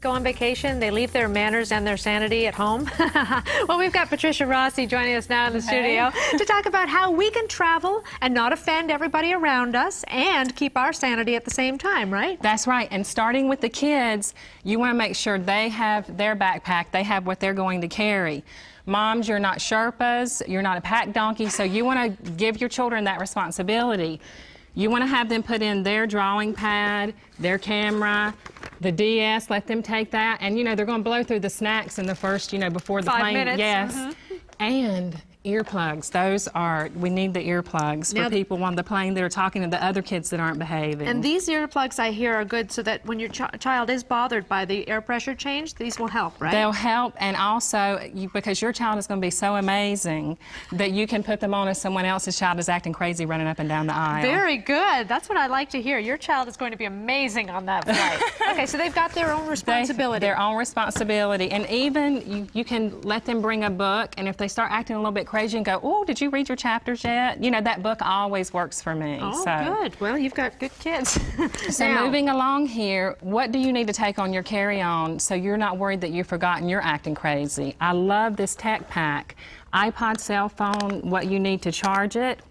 Go on vacation, they leave their manners and their sanity at home. Well, we've got Patricia Rossi joining us now in the studio to talk about how we can travel and not offend everybody around us and keep our sanity at the same time, right? That's right. And starting with the kids, you want to make sure they have their backpack, they have what they're going to carry. Moms, you're not Sherpas, you're not a pack donkey, so you want to give your children that responsibility. You want to have them put in their drawing pad, their camera, the DS, let them take that. And, you know, they're going to blow through the snacks in the first, before the 5 plane. minutes. Yes. And earplugs. We need the earplugs for people on the plane that are talking to the other kids that aren't behaving. And these earplugs, I hear, are good so that when your child is bothered by the air pressure change, these will help, right? They'll help, and also, because your child is going to be so amazing that you can put them on if someone else's child is acting crazy running up and down the aisle. Very good. That's what I like to hear. Your child is going to be amazing on that flight. Okay, so they've got their own responsibility. Their own responsibility. And even you can let them bring a book, and if they start acting a little bit crazy and go, oh, did you read your chapters yet? You know, that book always works for me. Oh, good. Well, you've got good kids. So moving along here, what do you need to take on your carry-on so you're not worried that you've forgotten you're acting crazy? I love this tech pack. iPod, cell phone, what you need to charge it,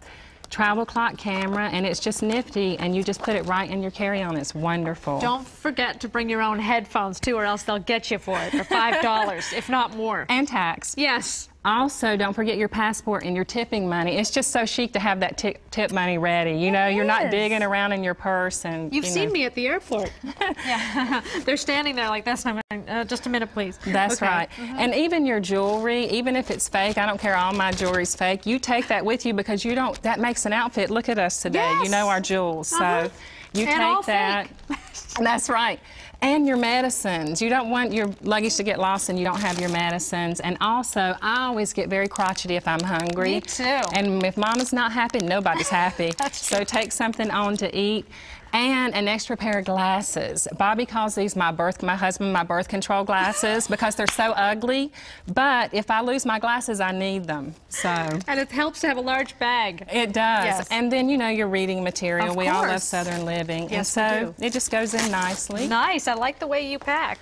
travel clock, camera, and it's just nifty, and you just put it right in your carry-on. It's wonderful. Don't forget to bring your own headphones, too, or else they'll get you for it for $5, if not more. And tax. Yes. Also, don't forget your passport and your tipping money. It's just so chic to have that tip money ready. You know, you're not digging around in your purse. And You've seen me at the airport. Yeah. They're standing there like this, and I'm like, just a minute, please. That's right. And even your jewelry, even if it's fake, I don't care, all my jewelry's fake, you take that with you because you don't, that makes an outfit. Look at us today. Yes. You know our jewels. So you and take that. That's right. And your medicines. You don't want your luggage to get lost and you don't have your medicines. And also, I always get very crotchety if I'm hungry. Me too. And if Mama's not happy, nobody's happy. So take something on to eat. And an extra pair of glasses. Bobby calls these my birth control glasses because they're so ugly. But if I lose my glasses, I need them. So. And it helps to have a large bag. It does. Yes. And then, you know, your reading material. Of we all love course. Southern living. Yes, and so we do. it just goes in nicely. Nice. I like the way you pack.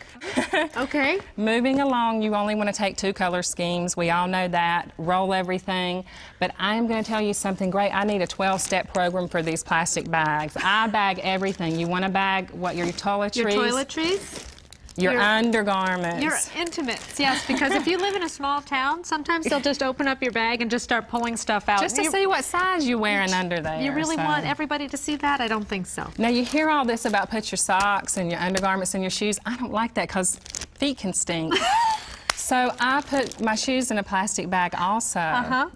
Okay. Moving along, you only want to take 2 color schemes. We all know that. Roll everything. But I'm going to tell you something great. I need a 12-step program for these plastic bags. I bag everything. You want to bag what? Your toiletries? Your toiletries? Your undergarments. Your intimates, yes, because if you live in a small town, sometimes they'll just open up your bag and just start pulling stuff out. Just to see what size you're wearing under there. You really want everybody to see that? I don't think so. Now, you hear all this about put your socks and your undergarments in your shoes. I don't like that because feet can stink. So I put my shoes in a plastic bag also.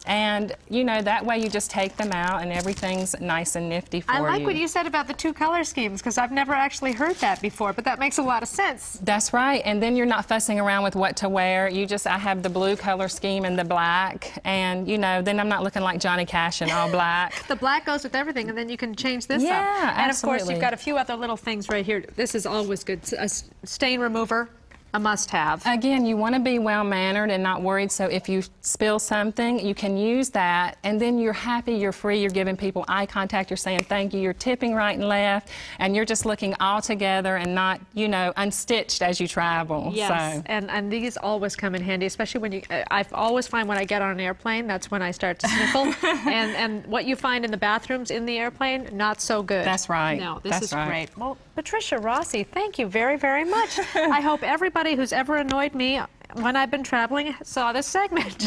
And, you know, that way you just take them out and everything's nice and nifty for you. I like what you said about the 2 color schemes because I've never actually heard that before, but that makes a lot of sense. That's right. And then you're not fussing around with what to wear. I have the blue color scheme and the black. And, you know, then I'm not looking like Johnny Cash in all black. The black goes with everything, and then you can change this up. Yeah, and, of course, you've got a few other little things right here. This is always good. A stain remover. A must-have. Again, you want to be well-mannered and not worried, so if you spill something, you can use that, and then you're happy, you're free, you're giving people eye contact, you're saying thank you, you're tipping right and left, and you're just looking all together and not, you know, unstitched as you travel. Yes, so. and these always come in handy, especially when you, I always find when I get on an airplane, that's when I start to sniffle, and what you find in the bathrooms in the airplane, not so good. That's right. No, this is great. Well, Patricia Rossi, thank you very, very much. I hope everybody who's ever annoyed me when I've been traveling saw this segment.